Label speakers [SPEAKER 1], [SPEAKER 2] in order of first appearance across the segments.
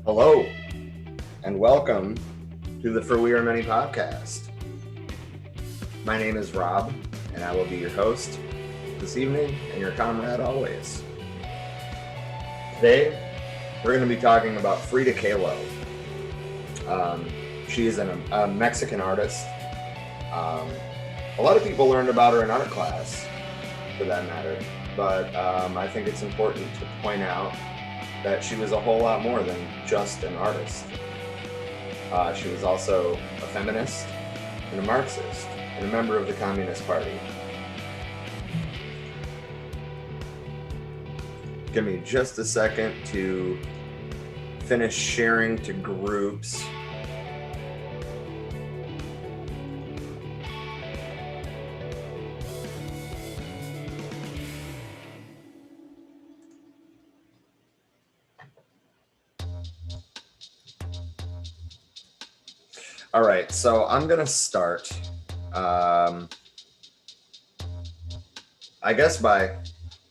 [SPEAKER 1] Hello, and welcome to the For We Are Many podcast. My name is Rob, and I will be your host this evening and your comrade always. Today, we're going to be talking about Frida Kahlo. She is a Mexican artist. A lot of people learned about her in art class, for that matter, but I think it's important to point out that she was a whole lot more than just an artist. She was also a feminist and a Marxist and a member of the Communist Party. Give me just a second to finish sharing to groups. All right, so I'm going to start, I guess, by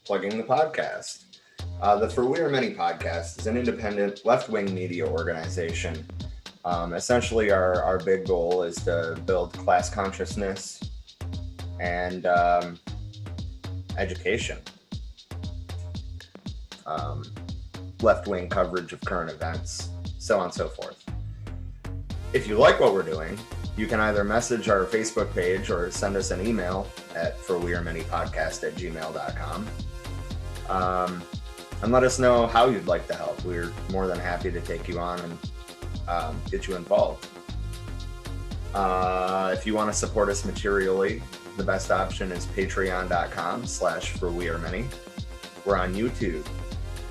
[SPEAKER 1] plugging the podcast. The For We Are Many podcast is an independent left-wing media organization. Essentially, our big goal is to build class consciousness and education, left-wing coverage of current events, so on and so forth. If you like what we're doing, you can either message our Facebook page or send us an email at forwearemanypodcast@gmail.com. And let us know how you'd like to help. We're more than happy to take you on and get you involved. If you want to support us materially, the best option is patreon.com/forwearemany. We're on YouTube.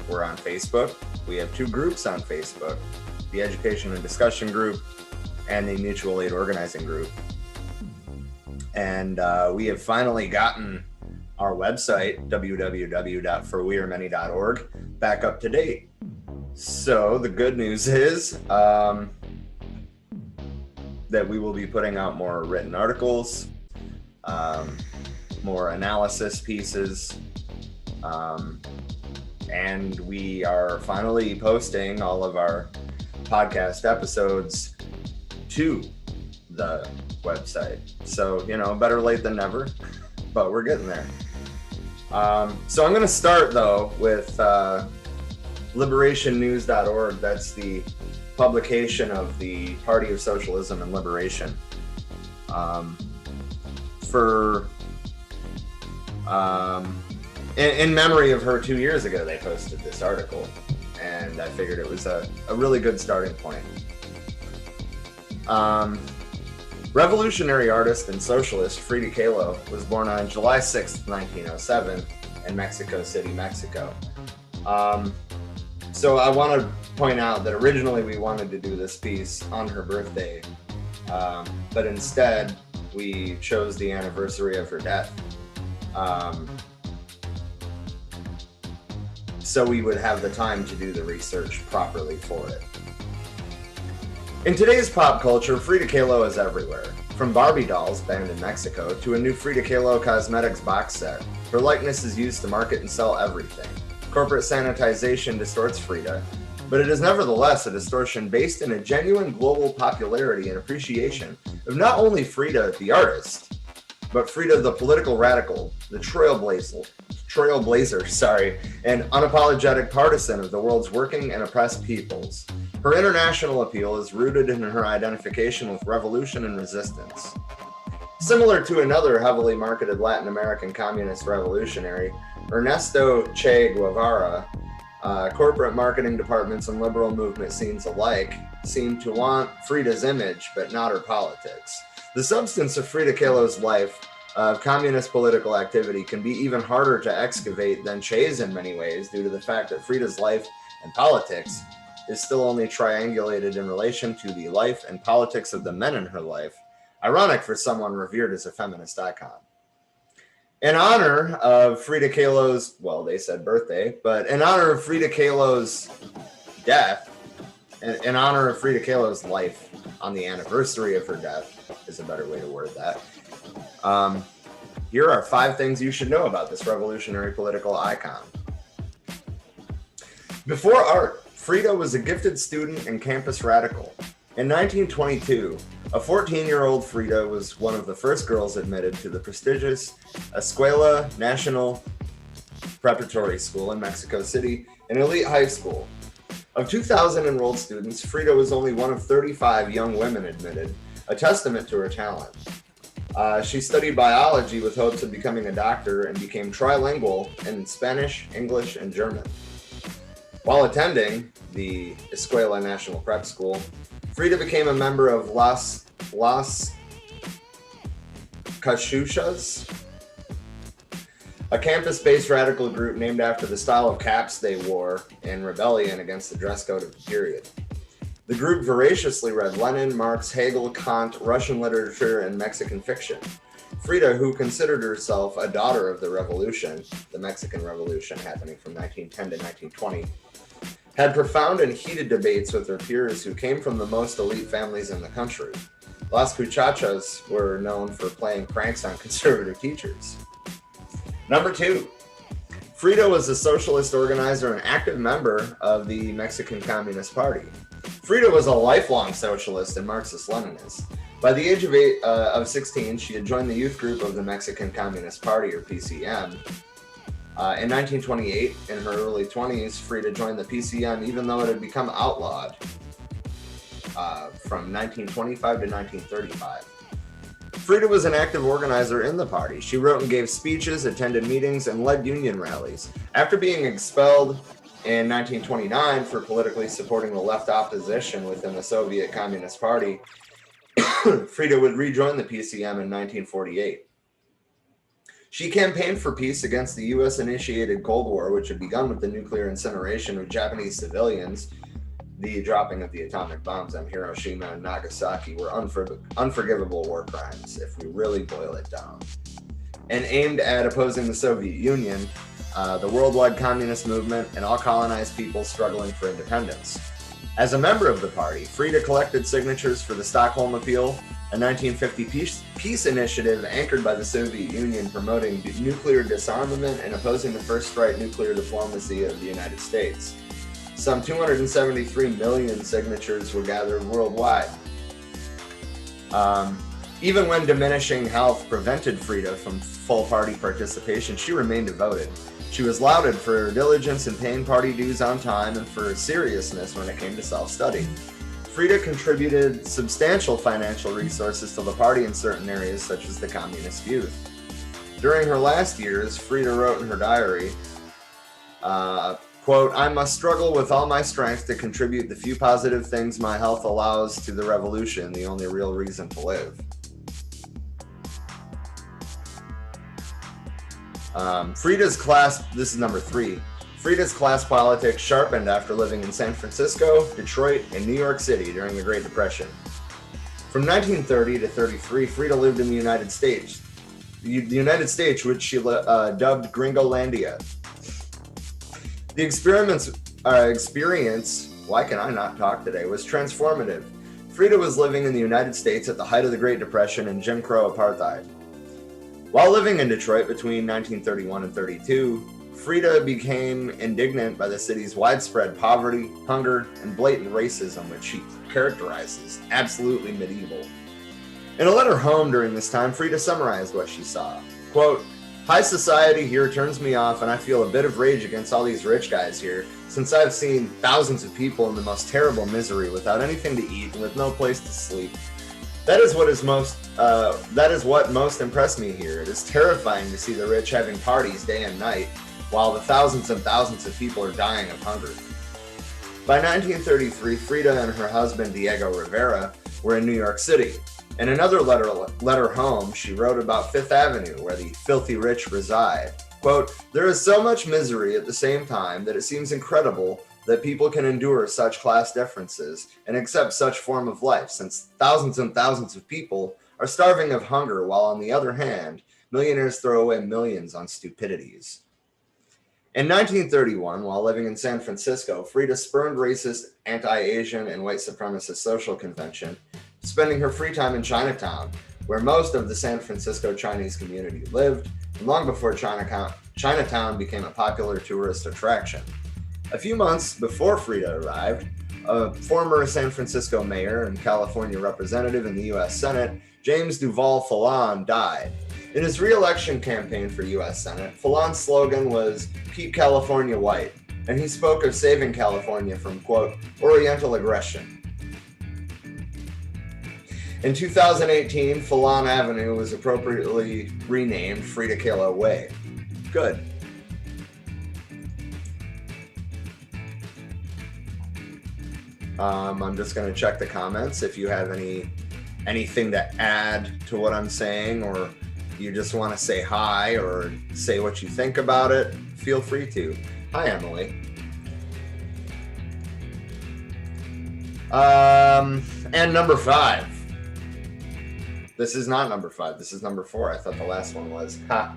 [SPEAKER 1] We're on Facebook. We have two groups on Facebook, the Education and Discussion Group and the Mutual Aid Organizing Group. And we have finally gotten our website, www.forwearemany.org, back up to date. So the good news is that we will be putting out more written articles, more analysis pieces, and we are finally posting all of our podcast episodes to the website. So, better late than never, but we're getting there. So I'm going to start, though, with liberationnews.org. That's the publication of the Party of Socialism and Liberation. In memory of her 2 years ago, they posted this article, and I figured it was a really good starting point. Revolutionary artist and socialist Frida Kahlo was born on July 6th, 1907 in Mexico City, Mexico. So I want to point out that originally we wanted to do this piece on her birthday, but instead we chose the anniversary of her death. So we would have the time to do the research properly for it. In today's pop culture, Frida Kahlo is everywhere. From Barbie dolls banned in Mexico to a new Frida Kahlo cosmetics box set, her likeness is used to market and sell everything. Corporate sanitization distorts Frida, but it is nevertheless a distortion based in a genuine global popularity and appreciation of not only Frida the artist, but Frida the political radical, the trailblazer, and unapologetic partisan of the world's working and oppressed peoples. Her international appeal is rooted in her identification with revolution and resistance. Similar to another heavily marketed Latin American communist revolutionary, Ernesto Che Guevara, corporate marketing departments and liberal movement scenes alike seem to want Frida's image, but not her politics. The substance of Frida Kahlo's life of communist political activity can be even harder to excavate than Che's in many ways, due to the fact that Frida's life and politics is still only triangulated in relation to the life and politics of the men in her life. Ironic for someone revered as a feminist icon. In honor of Frida Kahlo's, well, they said birthday, but in honor of Frida Kahlo's death, in honor of Frida Kahlo's life on the anniversary of her death, is a better way to word that. Here are 5 things you should know about this revolutionary political icon. Before art, Frida was a gifted student and campus radical. In 1922, a 14-year-old Frida was one of the first girls admitted to the prestigious Escuela Nacional Preparatory School in Mexico City, an elite high school. Of 2,000 enrolled students, Frida was only one of 35 young women admitted, a testament to her talent. She studied biology with hopes of becoming a doctor and became trilingual in Spanish, English, and German. While attending the Escuela Nacional Prep School, Frida became a member of Las Cachuchas, a campus-based radical group named after the style of caps they wore in rebellion against the dress code of the period. The group voraciously read Lenin, Marx, Hegel, Kant, Russian literature, and Mexican fiction. Frida, who considered herself a daughter of the revolution, the Mexican Revolution happening from 1910 to 1920, had profound and heated debates with her peers who came from the most elite families in the country. Las Cuchachas were known for playing pranks on conservative teachers. Number 2, Frida was a socialist organizer and active member of the Mexican Communist Party. Frida was a lifelong socialist and Marxist-Leninist. By the age of 16, she had joined the youth group of the Mexican Communist Party, or PCM. In 1928, in her early 20s, Frida joined the PCM even though it had become outlawed from 1925 to 1935. Frida was an active organizer in the party. She wrote and gave speeches, attended meetings, and led union rallies. After being expelled in 1929 for politically supporting the left opposition within the Soviet Communist Party, Frida would rejoin the PCM in 1948. She campaigned for peace against the U.S.-initiated Cold War, which had begun with the nuclear incineration of Japanese civilians. The dropping of the atomic bombs on Hiroshima and Nagasaki were unforgivable war crimes, if we really boil it down, and aimed at opposing the Soviet Union, the worldwide communist movement, and all colonized peoples struggling for independence. As a member of the party, Frida collected signatures for the Stockholm Appeal, a 1950 peace initiative anchored by the Soviet Union promoting nuclear disarmament and opposing the first strike nuclear diplomacy of the United States. Some 273 million signatures were gathered worldwide. Even when diminishing health prevented Frida from full party participation, she remained devoted. She was lauded for her diligence in paying party dues on time and for her seriousness when it came to self-study. Frida contributed substantial financial resources to the party in certain areas, such as the communist youth. During her last years, Frida wrote in her diary, quote, "I must struggle with all my strength to contribute the few positive things my health allows to the revolution, the only real reason to live." Frida's class, this is number 3. Frida's class politics sharpened after living in San Francisco, Detroit, and New York City during the Great Depression. From 1930 to 33, Frida lived in the United States, which she dubbed Gringolandia. The experience, why can I not talk today, was transformative. Frida was living in the United States at the height of the Great Depression and Jim Crow apartheid. While living in Detroit between 1931 and 32, Frida became indignant by the city's widespread poverty, hunger, and blatant racism, which she characterized as absolutely medieval. In a letter home during this time, Frida summarized what she saw. Quote, "High society here turns me off, and I feel a bit of rage against all these rich guys here, since I've seen thousands of people in the most terrible misery without anything to eat and with no place to sleep. That is what most impressed me here. It is terrifying to see the rich having parties day and night, while the thousands and thousands of people are dying of hunger." By 1933, Frida and her husband Diego Rivera were in New York City. In another letter home, she wrote about Fifth Avenue, where the filthy rich reside. Quote, "There is so much misery at the same time that it seems incredible that people can endure such class differences and accept such form of life, since thousands and thousands of people are starving of hunger, while on the other hand, millionaires throw away millions on stupidities." In 1931, while living in San Francisco, Frida spurned racist, anti-Asian, and white supremacist social convention, spending her free time in Chinatown, where most of the San Francisco Chinese community lived, and long before Chinatown became a popular tourist attraction. A few months before Frida arrived, a former San Francisco mayor and California representative in the U.S. Senate, James Duval Fallon, died. In his re-election campaign for U.S. Senate, Fallon's slogan was "Keep California White," and he spoke of saving California from, quote, Oriental aggression. In 2018, Fallon Avenue was appropriately renamed Frida Kahlo Way. Good. I'm just going to check the comments. If you have anything to add to what I'm saying, or you just want to say hi or say what you think about it, feel free to. Hi, Emily. And number 5. This is not number 5. This is number 4. I thought the last one was. Ha.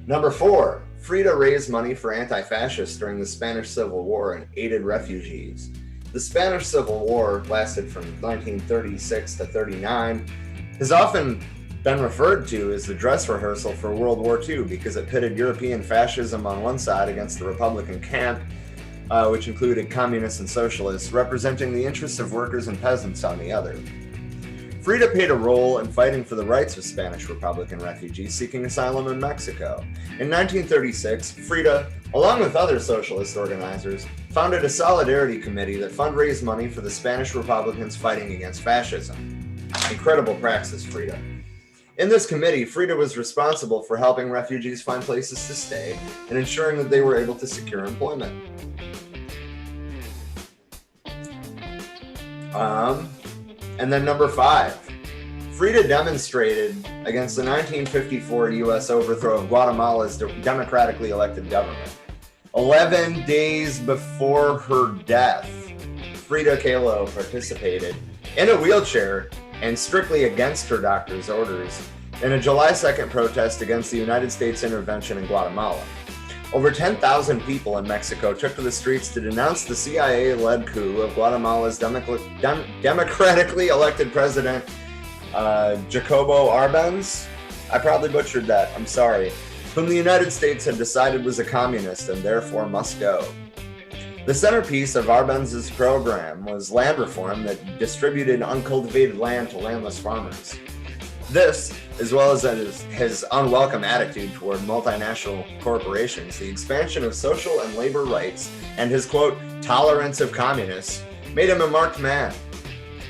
[SPEAKER 1] Number 4. Frida raised money for anti-fascists during the Spanish Civil War and aided refugees. The Spanish Civil War lasted from 1936 to 39, has often been referred to as the dress rehearsal for World War II because it pitted European fascism on one side against the Republican camp, which included communists and socialists, representing the interests of workers and peasants on the other. Frida played a role in fighting for the rights of Spanish Republican refugees seeking asylum in Mexico. In 1936, Frida, along with other socialist organizers, founded a solidarity committee that fundraised money for the Spanish Republicans fighting against fascism. Incredible praxis, Frida. In this committee, Frida was responsible for helping refugees find places to stay and ensuring that they were able to secure employment. And then number 5, Frida demonstrated against the 1954 U.S. overthrow of Guatemala's democratically elected government. 11 days before her death, Frida Kahlo participated in a wheelchair and strictly against her doctor's orders in a July 2nd protest against the United States intervention in Guatemala. Over 10,000 people in Mexico took to the streets to denounce the CIA-led coup of Guatemala's democratically elected president, Jacobo Arbenz. I probably butchered that, I'm sorry. Whom the United States had decided was a communist and therefore must go. The centerpiece of Arbenz's program was land reform that distributed uncultivated land to landless farmers. This, as well as his unwelcome attitude toward multinational corporations, the expansion of social and labor rights, and his, quote, tolerance of communists, made him a marked man.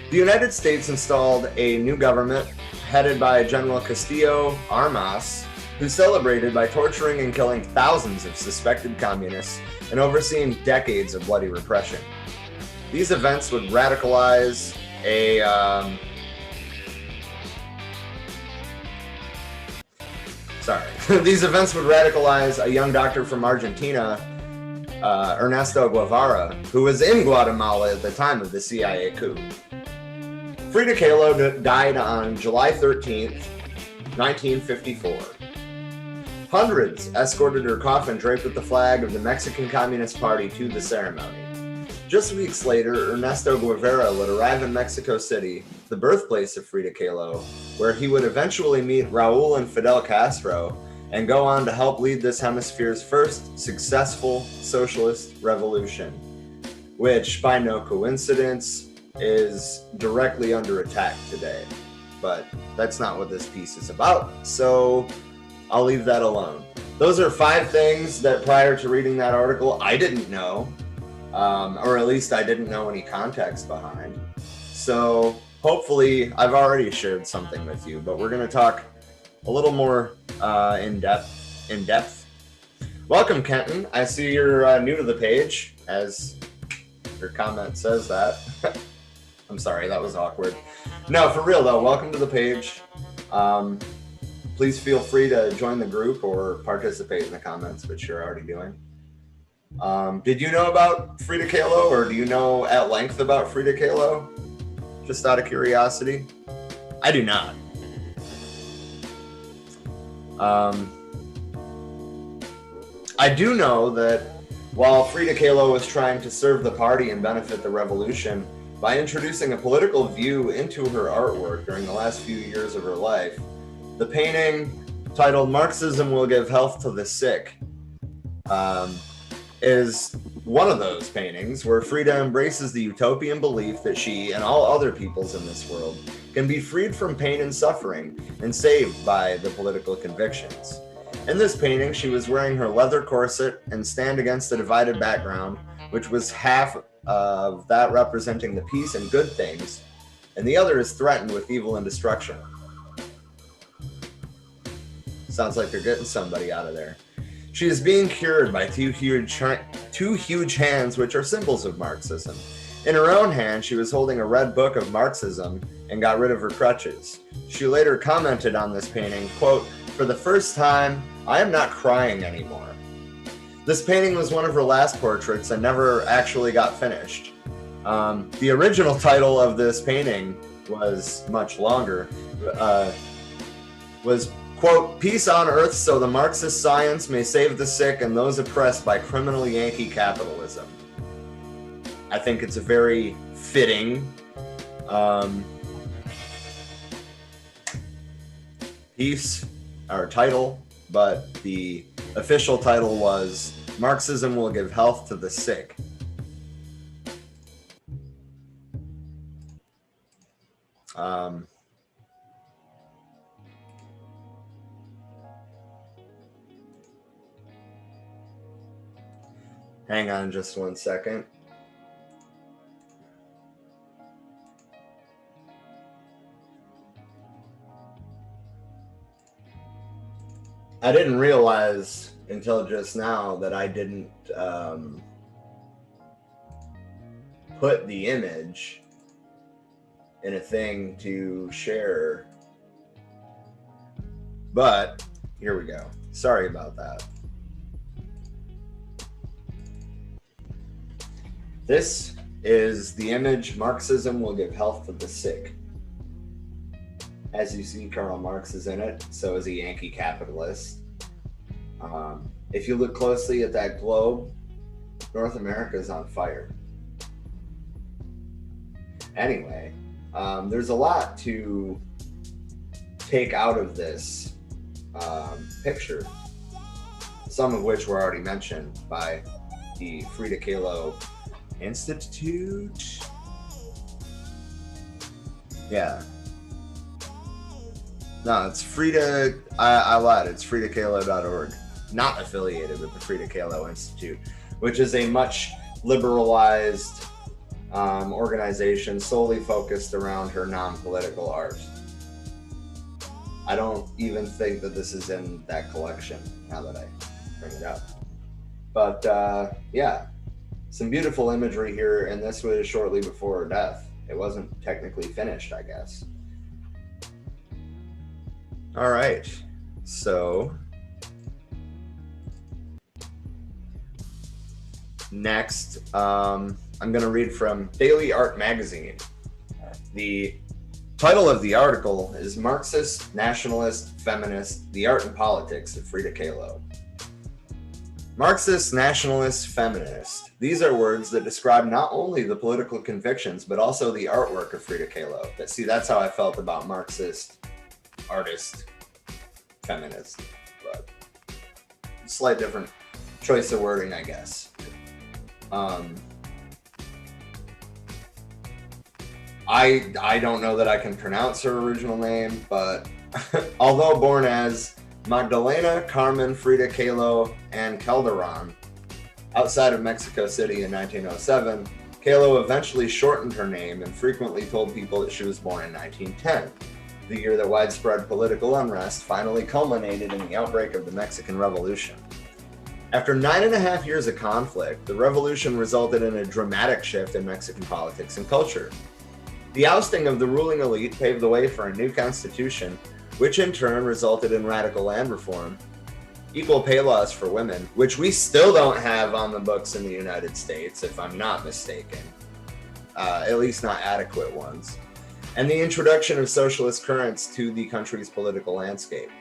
[SPEAKER 1] The United States installed a new government headed by General Castillo Armas, who celebrated by torturing and killing thousands of suspected communists and overseeing decades of bloody repression. These events would radicalize a young doctor from Argentina, Ernesto Guevara, who was in Guatemala at the time of the CIA coup. Frida Kahlo died on July 13th, 1954. Hundreds escorted her coffin draped with the flag of the Mexican Communist Party to the ceremony. Just weeks later, Ernesto Guevara would arrive in Mexico City, the birthplace of Frida Kahlo, where he would eventually meet Raul and Fidel Castro and go on to help lead this hemisphere's first successful socialist revolution, which, by no coincidence, is directly under attack today. But that's not what this piece is about, so I'll leave that alone. Those are 5 things that prior to reading that article, I didn't know. Or at least I didn't know any context behind. So hopefully I've already shared something with you, but we're going to talk a little more in depth. Welcome, Kenton. I see you're new to the page, as your comment says that. I'm sorry, that was awkward. No, for real though, welcome to the page. Please feel free to join the group or participate in the comments, which you're already doing. Did you know about Frida Kahlo, or do you know at length about Frida Kahlo? Just out of curiosity. I do not. I do know that while Frida Kahlo was trying to serve the party and benefit the revolution by introducing a political view into her artwork during the last few years of her life, the painting titled "Marxism Will Give Health to the Sick" is one of those paintings where Frida embraces the utopian belief that she and all other peoples in this world can be freed from pain and suffering and saved by the political convictions. In this painting, she was wearing her leather corset and stand against a divided background, which was half of that representing the peace and good things, and the other is threatened with evil and destruction. Sounds like they're getting somebody out of there. She is being cured by two huge hands, which are symbols of Marxism. In her own hand, she was holding a red book of Marxism and got rid of her crutches. She later commented on this painting, quote, "For the first time, I am not crying anymore." This painting was one of her last portraits and never actually got finished. The original title of this painting was much longer, was, quote, "Peace on Earth so the Marxist science may save the sick and those oppressed by criminal Yankee capitalism." I think it's a very fitting piece or title, but the official title was "Marxism Will Give Health to the Sick." Hang on just one second. I didn't realize until just now that I didn't put the image in a thing to share. But here we go. Sorry about that. This is the image, "Marxism Will Give Health to the Sick." As you see, Karl Marx is in it, so is a Yankee capitalist. If you look closely at that globe, North America is on fire. Anyway, there's a lot to take out of this picture, some of which were already mentioned by the Frida Kahlo Institute. Yeah. No, it's Frida, I lied, it's FridaKahlo.org. Not affiliated with the Frida Kahlo Institute, which is a much liberalized organization solely focused around her non-political art. I don't even think that this is in that collection, now that I bring it up. But yeah, some beautiful imagery here, and this was shortly before her death. It wasn't technically finished, I guess. All right, so next, I'm going to read from Daily Art Magazine. The title of the article is "Marxist, Nationalist, Feminist, the Art and Politics of Frida Kahlo." Marxist, nationalist, feminist. These are words that describe not only the political convictions, but also the artwork of Frida Kahlo. See, that's how I felt about Marxist, artist, feminist, but slight different choice of wording, I guess. I don't know that I can pronounce her original name, but although born as Magdalena Carmen Frida Kahlo and Calderon outside of Mexico City in 1907, Kahlo eventually shortened her name and frequently told people that she was born in 1910, the year that widespread political unrest finally culminated in the outbreak of the Mexican Revolution. After 9.5 years of conflict, the revolution resulted in a dramatic shift in Mexican politics and culture. The ousting of the ruling elite paved the way for a new constitution, which in turn resulted in radical land reform, equal pay laws for women, which we still don't have on the books in the United States, if I'm not mistaken, at least not adequate ones, and the introduction of socialist currents to the country's political landscape.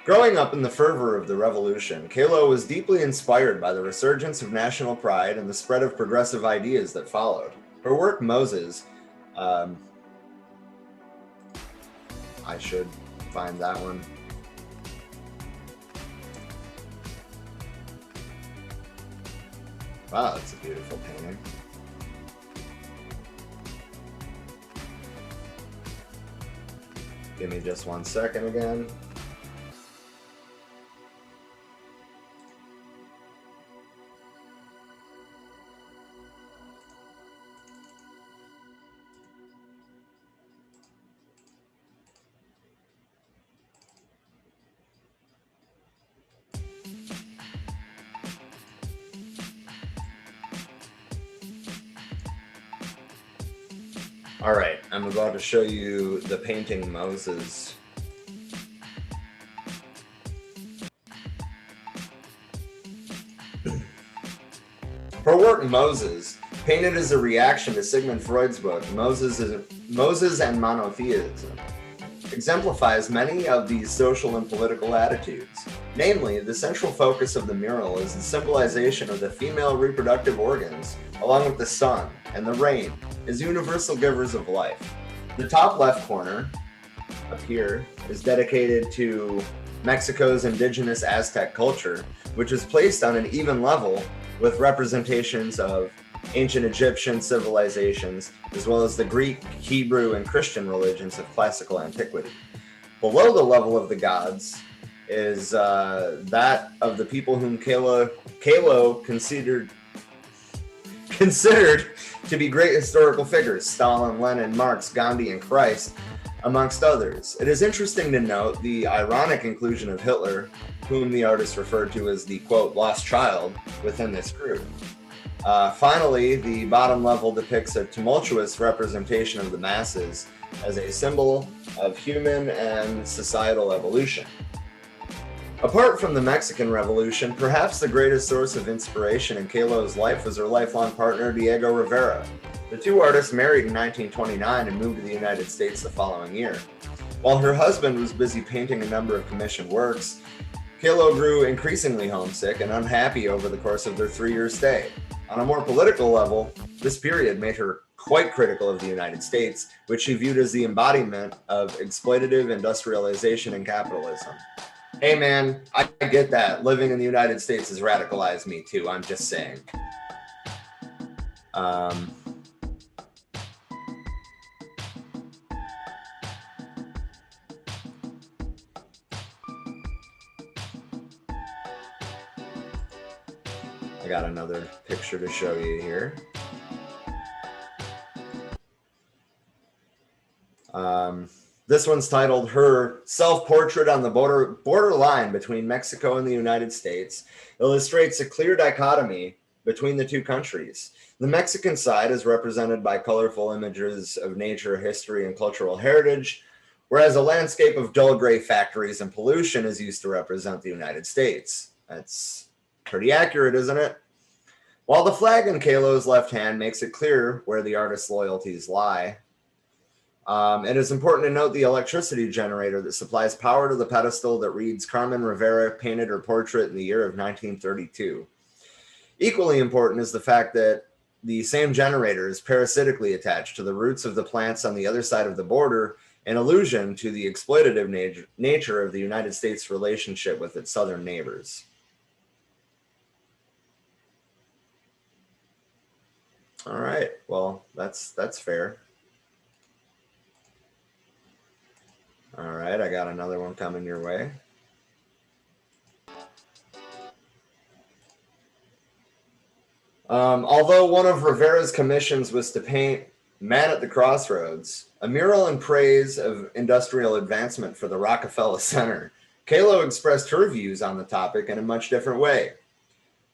[SPEAKER 1] Growing up in the fervor of the revolution, Kahlo was deeply inspired by the resurgence of national pride and the spread of progressive ideas that followed. Her work, Moses, I should find that one. Wow, that's a beautiful painting. Give me just 1 second again. All right, I'm about to show you the painting Moses. Her work Moses, painted as a reaction to Sigmund Freud's book Moses and Monotheism, exemplifies many of these social and political attitudes. Namely, the central focus of the mural is the symbolization of the female reproductive organs, along with the sun and the rain, as universal givers of life. The top left corner, up here, is dedicated to Mexico's indigenous Aztec culture, which is placed on an even level with representations of ancient Egyptian civilizations, as well as the Greek, Hebrew, and Christian religions of classical antiquity. Below the level of the gods is that of the people whom Kahlo considered to be great historical figures: Stalin, Lenin, Marx, Gandhi, and Christ, amongst others. It is interesting to note the ironic inclusion of Hitler, whom the artist referred to as the, quote, lost child, within this group. Finally, the bottom level depicts a tumultuous representation of the masses as a symbol of human and societal evolution. Apart from the Mexican Revolution, perhaps the greatest source of inspiration in Kahlo's life was her lifelong partner, Diego Rivera. The two artists married in 1929 and moved to the United States the following year. While her husband was busy painting a number of commissioned works, Kahlo grew increasingly homesick and unhappy over the course of their 3-year stay. On a more political level, this period made her quite critical of the United States, which she viewed as the embodiment of exploitative industrialization and capitalism. Hey man, I get that. Living in the United States has radicalized me too, I'm just saying. I got another picture to show you here. This one's titled Her Self-Portrait on the Borderline Between Mexico and the United States, illustrates a clear dichotomy between the two countries. The Mexican side is represented by colorful images of nature, history, and cultural heritage, whereas a landscape of dull gray factories and pollution is used to represent the United States. That's pretty accurate, isn't it? While the flag in Kahlo's left hand makes it clear where the artist's loyalties lie, it is important to note the electricity generator that supplies power to the pedestal that reads Carmen Rivera painted her portrait in the year of 1932. Equally important is the fact that the same generator is parasitically attached to the roots of the plants on the other side of the border, an allusion to the exploitative nature of the United States' relationship with its southern neighbors. All right, well, that's fair. All right, I got another one coming your way. Although one of Rivera's commissions was to paint Man at the Crossroads, a mural in praise of industrial advancement for the Rockefeller Center, Kahlo expressed her views on the topic in a much different way.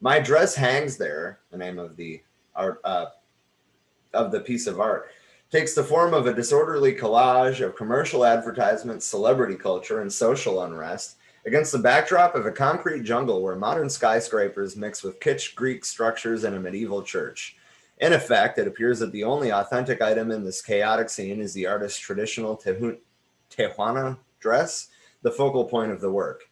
[SPEAKER 1] My dress hangs there, the name of the art of the piece of art, takes the form of a disorderly collage of commercial advertisements, celebrity culture, and social unrest against the backdrop of a concrete jungle where modern skyscrapers mix with kitsch Greek structures and a medieval church. In effect, it appears that the only authentic item in this chaotic scene is the artist's traditional Tijuana dress, the focal point of the work.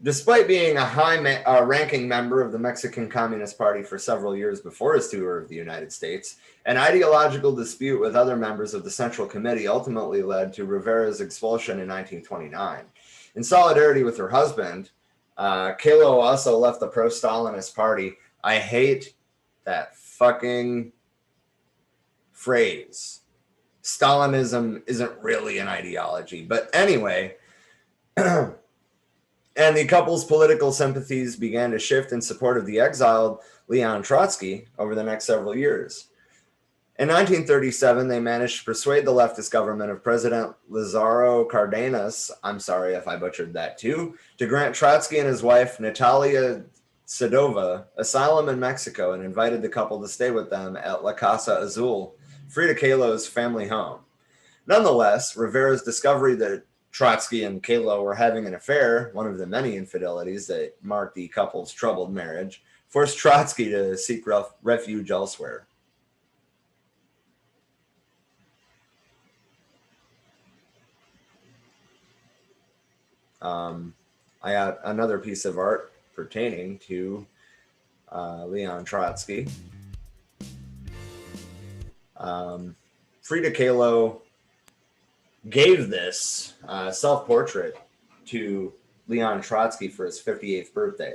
[SPEAKER 1] Despite being a high-ranking member of the Mexican Communist Party for several years before his tour of the United States, an ideological dispute with other members of the Central Committee ultimately led to Rivera's expulsion in 1929. In solidarity with her husband, Kahlo also left the pro-Stalinist party. I hate that fucking phrase. Stalinism isn't really an ideology. But anyway, and the couple's political sympathies began to shift in support of the exiled Leon Trotsky over the next several years. In 1937, they managed to persuade the leftist government of President Lázaro Cárdenas, I'm sorry if I butchered that too, to grant Trotsky and his wife, Natalia Sedova, asylum in Mexico and invited the couple to stay with them at La Casa Azul, Frida Kahlo's family home. Nonetheless, Rivera's discovery that Trotsky and Kahlo were having an affair, one of the many infidelities that marked the couple's troubled marriage, forced Trotsky to seek refuge elsewhere. I got another piece of art pertaining to Leon Trotsky. Frida Kahlo gave this self-portrait to Leon Trotsky for his 58th birthday.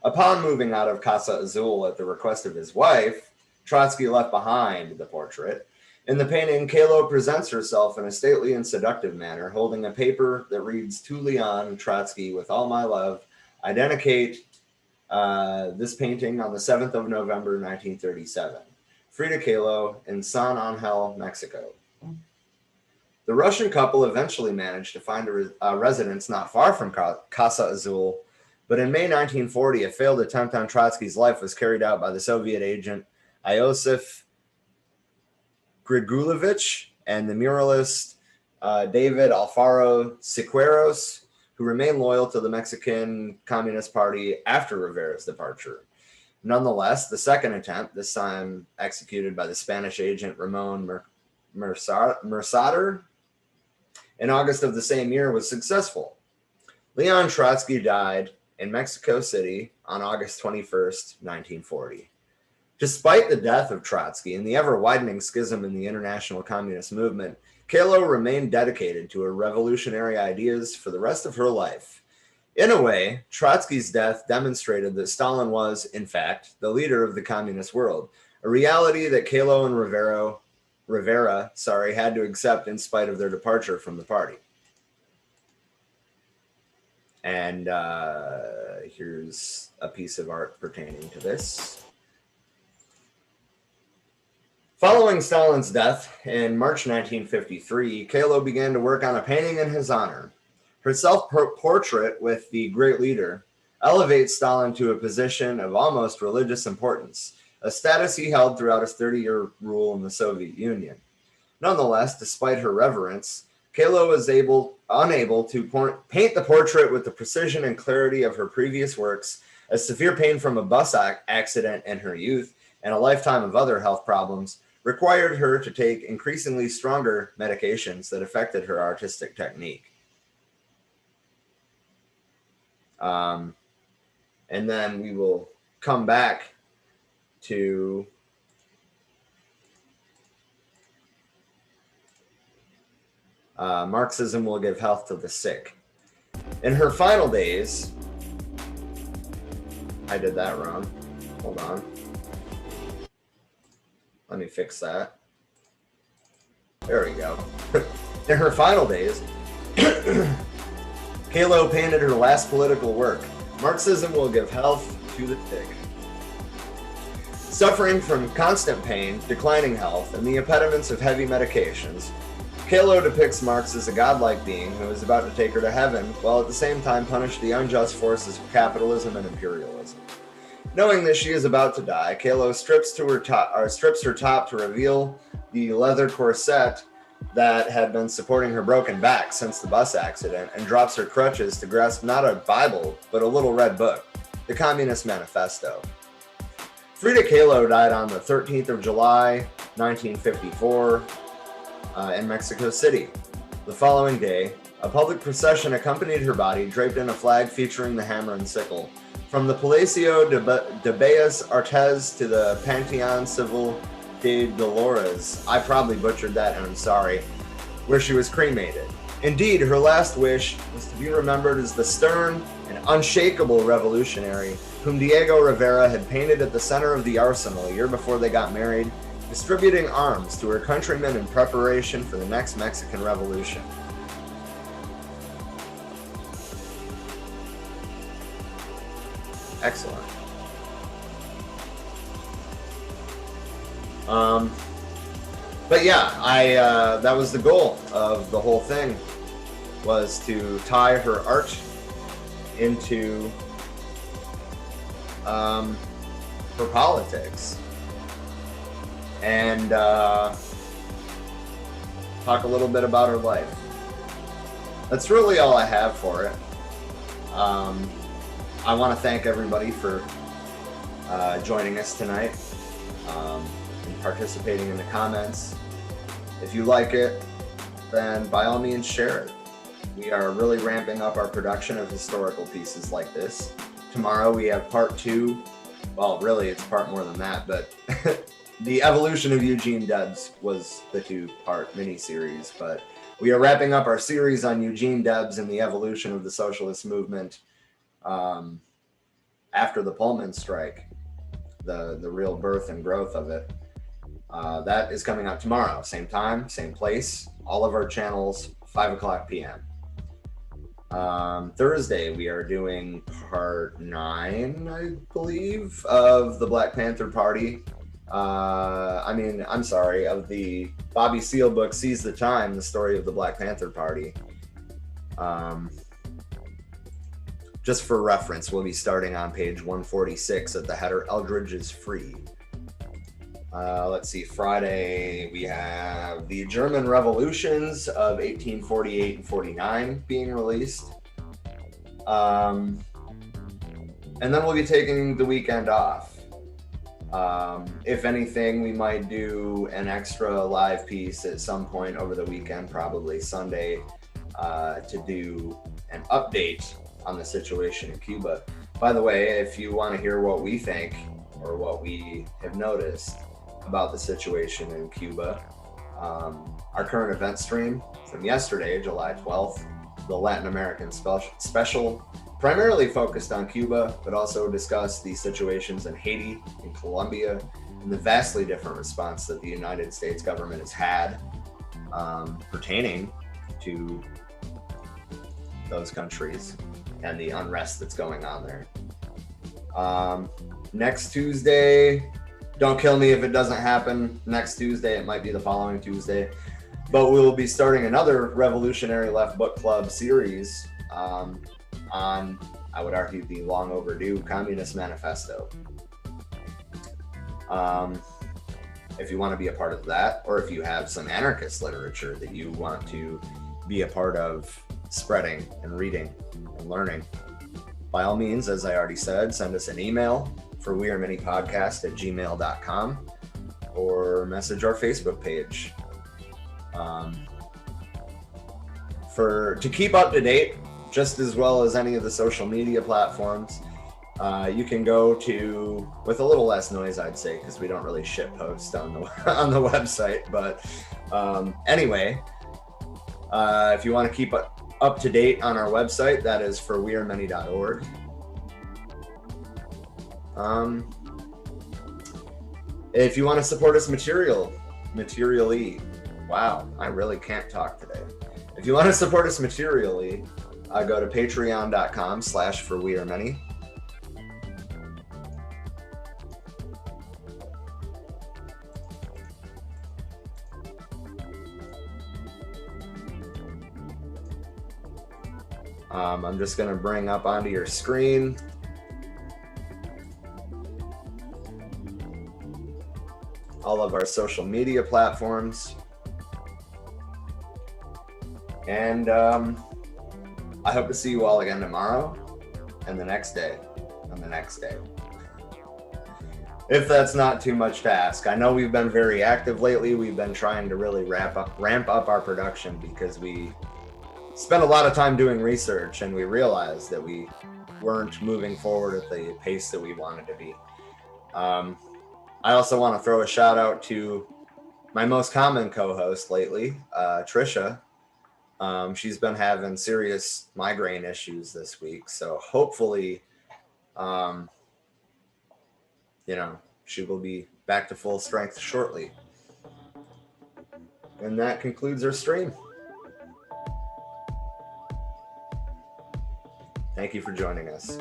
[SPEAKER 1] Upon moving out of Casa Azul at the request of his wife, Trotsky left behind the portrait. In the painting, Kahlo presents herself in a stately and seductive manner, holding a paper that reads, "To Leon Trotsky, with all my love, I dedicate this painting on the 7th of November, 1937. Frida Kahlo in San Angel, Mexico." The Russian couple eventually managed to find a residence not far from Casa Azul, but in May 1940, a failed attempt on Trotsky's life was carried out by the Soviet agent Iosif Grigulevich and the muralist David Alfaro Siqueiros, who remained loyal to the Mexican Communist Party after Rivera's departure. Nonetheless, the second attempt, this time executed by the Spanish agent Ramon Mercader, in August of the same year, was successful. Leon Trotsky died in Mexico City on August 21st, 1940. Despite the death of Trotsky and the ever-widening schism in the international communist movement, Kahlo remained dedicated to her revolutionary ideas for the rest of her life. In a way, Trotsky's death demonstrated that Stalin was, in fact, the leader of the communist world, a reality that Kahlo and Rivera had to accept in spite of their departure from the party. And here's a piece of art pertaining to this. Following Stalin's death in March 1953, Kahlo began to work on a painting in his honor. Her self-portrait with the great leader elevates Stalin to a position of almost religious importance, a status he held throughout his 30-year rule in the Soviet Union. Nonetheless, despite her reverence, Kahlo was unable to paint the portrait with the precision and clarity of her previous works, as severe pain from a bus accident in her youth and a lifetime of other health problems required her to take increasingly stronger medications that affected her artistic technique. And then we will come back to Marxism will give health to the sick. In her final days, I did that wrong. Hold on. Let me fix that. There we go. In her final days, Kahlo painted her last political work, Marxism Will Give Health to the Sick. Suffering from constant pain, declining health, and the impediments of heavy medications, Kahlo depicts Marx as a godlike being who is about to take her to heaven, while at the same time punish the unjust forces of capitalism and imperialism. Knowing that she is about to die, Kahlo strips her top to reveal the leather corset that had been supporting her broken back since the bus accident, and drops her crutches to grasp not a Bible, but a little red book, the Communist Manifesto. Frida Kahlo died on the 13th of July, 1954, in Mexico City. The following day, a public procession accompanied her body, draped in a flag featuring the hammer and sickle. From the Palacio de Bellas Artes to the Panteon Civil de Dolores, I probably butchered that and I'm sorry, where she was cremated. Indeed, her last wish was to be remembered as the stern and unshakable revolutionary whom Diego Rivera had painted at the center of the arsenal a year before they got married, distributing arms to her countrymen in preparation for the next Mexican Revolution. Excellent. But yeah, that was the goal of the whole thing, was to tie her art into her politics and talk a little bit about her life. That's really all I have for it. I want to thank everybody for joining us tonight and participating in the comments. If you like it, then by all means share it. We are really ramping up our production of historical pieces like this. Tomorrow we have part 2. Well, really it's part more than that, but the evolution of Eugene Debs was the 2-part mini-series. But we are wrapping up our series on Eugene Debs and the evolution of the socialist movement after the Pullman strike, the real birth and growth of it. That is coming out tomorrow, same time, same place, all of our channels, 5:00 p.m. Thursday, we are doing part 9, I believe, of the Black Panther Party. Of the Bobby Seale book, Seize the Time, the story of the Black Panther Party. Just for reference, we'll be starting on page 146 at the header, Eldridge is Free. Let's see, Friday we have the German Revolutions of 1848 and 49 being released. And then we'll be taking the weekend off. If anything, we might do an extra live piece at some point over the weekend, probably Sunday, to do an update on the situation in Cuba. By the way, if you want to hear what we think or what we have noticed about the situation in Cuba, our current event stream from yesterday, July 12th, the Latin American special, primarily focused on Cuba, but also discussed the situations in Haiti and Colombia and the vastly different response that the United States government has had pertaining to those countries and the unrest that's going on there. Next Tuesday, don't kill me if it doesn't happen next Tuesday, it might be the following Tuesday, but we will be starting another Revolutionary Left Book Club series on, I would argue, the long overdue Communist Manifesto. If you want to be a part of that, or if you have some anarchist literature that you want to be a part of spreading and reading and learning, by all means, as I already said, send us an email for wearemanypodcast@gmail.com or message our Facebook page. To keep up to date, just as well as any of the social media platforms, you can go to, with a little less noise, I'd say, because we don't really shit post on the on the website. But anyway, if you want to keep up to date on our website, that is for wearemany.org. If you want to support us materially, wow, I really can't talk today. If you want to support us materially, go to patreon.com/forwearemany. I'm just going to bring up onto your screen all of our social media platforms. And I hope to see you all again tomorrow and the next day and the next day. If that's not too much to ask. I know we've been very active lately. We've been trying to really ramp up our production because we spent a lot of time doing research and we realized that we weren't moving forward at the pace that we wanted to be. I also want to throw a shout out to my most common co-host lately, Trisha, She's been having serious migraine issues this week, so hopefully, she will be back to full strength shortly. And that concludes our stream. Thank you for joining us.